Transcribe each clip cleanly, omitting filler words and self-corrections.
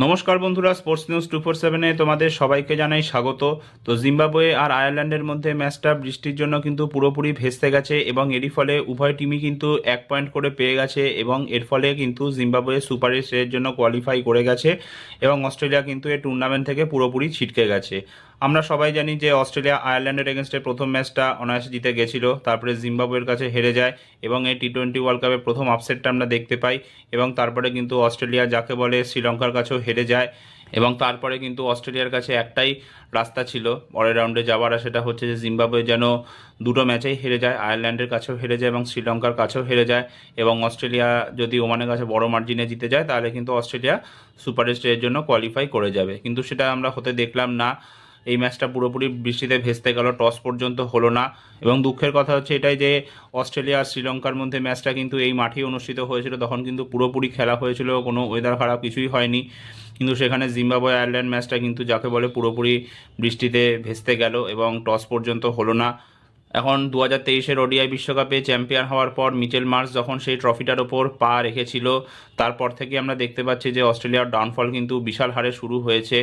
নমস্কার বন্ধুরা, sports news 247-এ তোমাদের সবাইকে জানাই স্বাগত। তো জিম্বাবুয়ে আর আয়ারল্যান্ডের মধ্যে ম্যাচটা বৃষ্টির জন্য কিন্তু পুরোপুরি ভেস্তে গেছে এবং এরই ফলে উভয় টিমই কিন্তু 1 পয়েন্ট করে পেয়ে গেছে এবং এর ফলে কিন্তু জিম্বাবুয়ে সুপার এর জন্য কোয়ালিফাই করে গেছে এবং অস্ট্রেলিয়া কিন্তু এই টুর্নামেন্ট থেকে পুরোপুরি ছিটকে গেছে। আমরা সবাই জানি যে অস্ট্রেলিয়া আয়ারল্যান্ডের এগেনস্টে প্রথম ম্যাচটা অনায়াসে জিতে গেছিল, তারপরে জিম্বাবুয়ের কাছে হেরে যায় এবং এই টি-20 ওয়ার্ল্ড কাপের প্রথম আপসেটটা আমরা দেখতে পাই এবং তারপরে কিন্তু অস্ট্রেলিয়া যাকে বলে শ্রীলঙ্কার কাছেও হেরে যায় এবং তারপরে কিন্তু অস্ট্রেলিয়ার কাছে একটাই রাস্তা ছিল পরের রাউন্ডে যাওয়ার, আর সেটা হচ্ছে যে জিম্বাবুয়ে যেন দুটো ম্যাচেই হেরে যায়, আয়ারল্যান্ডের কাছেও হেরে যায় এবং শ্রীলঙ্কার কাছেও হেরে যায় এবং অস্ট্রেলিয়া যদি ওমানের কাছে বড় মার্জিনে জিতে যায় তাহলে কিন্তু অস্ট্রেলিয়া সুপার স্টেজের জন্য কোয়ালিফাই করে যাবে, কিন্তু সেটা আমরা হতে দেখলাম না। এই ম্যাচটা পুরোপুরি বৃষ্টিতে ভেস্তে গেল, টস পর্যন্ত হলো না এবং দুঃখের কথা হচ্ছে এটাই যে অস্ট্রেলিয়া আর শ্রীলঙ্কার মধ্যে ম্যাচটা কিন্তু এই মাঠেই অনুষ্ঠিত হয়েছিল, তখন কিন্তু পুরোপুরি খেলা হয়েছিল, কোনো ওয়েদার খারাপ কিছুই হয়নি, কিন্তু সেখানে জিম্বাবুয়ে আয়ারল্যান্ড ম্যাচটা কিন্তু যাকে বলে পুরোপুরি বৃষ্টিতে ভেস্তে গেল এবং টস পর্যন্ত হলো না। এখন 2023-এর ওডিআই বিশ্বকাপে চ্যাম্পিয়ন হওয়ার পর মিচেল মার্শ যখন সেই ট্রফিটার ওপর পা রেখেছিল তারপর থেকে আমরা দেখতে পাচ্ছি যে অস্ট্রেলিয়ার ডাউনফল কিন্তু বিশাল হারে শুরু হয়েছে।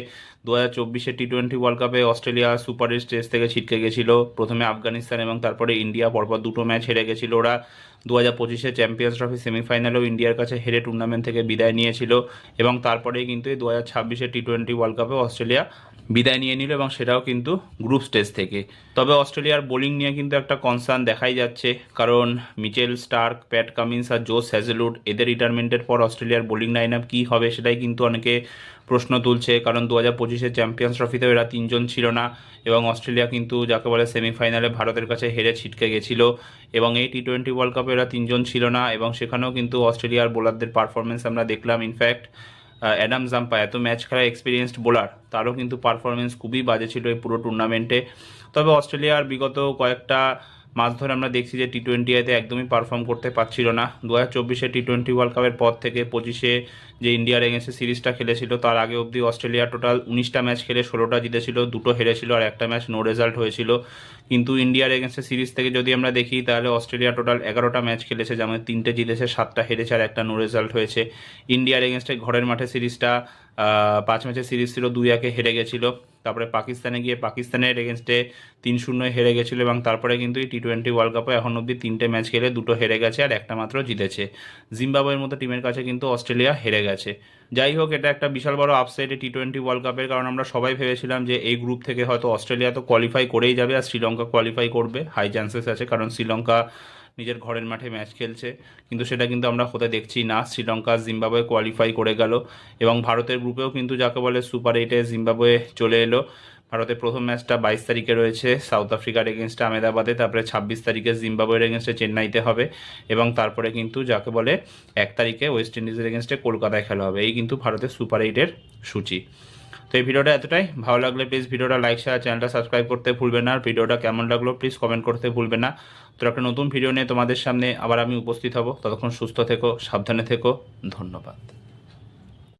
2024-এর টি-20 ওয়ার্ল্ড কাপে অস্ট্রেলিয়া সুপার স্টেজ থেকে ছিটকে গেছিল, প্রথমে আফগানিস্তান এবং তারপরে ইন্ডিয়া, পরপর দুটো ম্যাচ হেরে গেছিল ওরা। 2025-এ চ্যাম্পিয়ন্স ট্রফি সেমিফাইনালেও ইন্ডিয়ার কাছে হেরে টুর্নামেন্ট থেকে বিদায় নিয়েছিল এবং তারপরেই কিন্তু এই 2026-এর টি-20 ওয়ার্ল্ড কাপে অস্ট্রেলিয়া বিদায় নিয়ে নিল এবং সেটাও কিন্তু গ্রুপ স্টেজ থেকে। তবে অস্ট্রেলিয়ার বোলিং নিয়ে কিন্তু একটা কনসার্ন দেখাই যাচ্ছে, কারণ মিচেল স্টার্ক, প্যাট কামিন্স আর জোস হ্যাজেলউড এদের রিটায়ারমেন্টের পর অস্ট্রেলিয়ার বোলিং লাইন আপ কী হবে সেটাই কিন্তু অনেকে প্রশ্ন তুলছে, কারণ 2025-এর চ্যাম্পিয়ন্স ট্রফিতেও এরা তিনজন ছিল না এবং অস্ট্রেলিয়া কিন্তু যাকে বলে সেমিফাইনালে ভারতের কাছে হেরে ছিটকে গেছিল এবং এই টি-20 ওয়ার্ল্ড কাপে এরা তিনজন ছিল না এবং সেখানেও কিন্তু অস্ট্রেলিয়ার বোলারদের পারফরমেন্স আমরা দেখলাম। ইনফ্যাক্ট অ্যাডাম জাম্পা, এত ম্যাচ খেলা এক্সপিরিয়েন্সড বোলার, তারও কিন্তু পারফরমেন্স খুবই বাজে ছিল এই পুরো টুর্নামেন্টে। তবে অস্ট্রেলিয়ার বিগত কয়েকটা মাস ধরে আমরা দেখছি যে টি-20-তে একদমই পারফর্ম করতে পারছিল না। 2024-এর টি-20 ওয়ার্ল্ড কাপের পর থেকে 25-এ যে ইন্ডিয়ার এগেন্সে সিরিজটা খেলেছিল তার আগে অবধি অস্ট্রেলিয়া টোটাল 19টা ম্যাচ খেলে 16টা জিতেছিল, দুটো হেরেছিল আর একটা ম্যাচ নো রেজাল্ট হয়েছিল। কিন্তু ইন্ডিয়ার এগেন্সে সিরিজ থেকে যদি আমরা দেখি তাহলে অস্ট্রেলিয়া টোটাল 11টা ম্যাচ খেলেছে, যেমন 3টে জিতেছে, 7টা হেরেছে আর একটা নো রেজাল্ট হয়েছে। ইন্ডিয়ার এগেন্সে ঘরের মাঠে সিরিজটা 5 ম্যাচের সিরিজ ছিল, 2-1-এ হেরে গেছিলো, তারপরে পাকিস্তানে গিয়ে পাকিস্তানের এগেনস্টে 3-0 হেরে গেছিলো এবং তারপরে কিন্তু এই টি-20 ওয়ার্ল্ড কাপে এখন অবধি 3টে ম্যাচ খেলে 2টো হেরে গেছে আর একটা মাত্র জিতেছে। জিম্বাবুয়ের মতো টিমের কাছে কিন্তু অস্ট্রেলিয়া হেরে গেছে। যাই হোক, এটা একটা বিশাল বড় আপসেট এই টি-20 ওয়ার্ল্ড কাপের, কারণ আমরা সবাই ভেবেছিলাম যে এই গ্রুপ থেকে হয়তো অস্ট্রেলিয়া তো কোয়ালিফাই করেই যাবে আর শ্রীলঙ্কা কোয়ালিফাই করবে, হাই চান্সেস আছে, কারণ শ্রীলঙ্কা নিজের ঘরের মাঠে ম্যাচ খেলছে, কিন্তু সেটা কিন্তু আমরা হতে দেখছি না। শ্রীলঙ্কা জিম্বাবুয়ে কোয়ালিফাই করে গেল এবং ভারতের গ্রুপেও কিন্তু যাকে বলে সুপার 8-এ জিম্বাবুয়ে চলে এলো। ভারতের প্রথম ম্যাচটা 22 তারিখে রয়েছে সাউথ আফ্রিকার এগেনস্টে আহমেদাবাদে, তারপরে 26 তারিখে জিম্বাবুয়ের এগেনস্টে চেন্নাইতে হবে এবং তারপরে কিন্তু যাকে বলে 1 তারিখে ওয়েস্ট ইন্ডিজের এগেনস্টে কলকাতায় খেলা হবে। এই কিন্তু ভারতের সুপার 8-এর সূচি। তো এই ভিডিওটা এতটাই, ভালো লাগলে প্লিজ ভিডিওটা লাইক, শেয়ার, চ্যানেলটা সাবস্ক্রাইব করতে ভুলবেন না আর ভিডিওটা কেমন লাগলো প্লিজ কমেন্ট করতে ভুলবেন না। তো একটা নতুন ভিডিও নিয়ে তোমাদের সামনে আবার আমি উপস্থিত হব, ততক্ষণ সুস্থ থেকো, সাবধানে থেকো, ধন্যবাদ।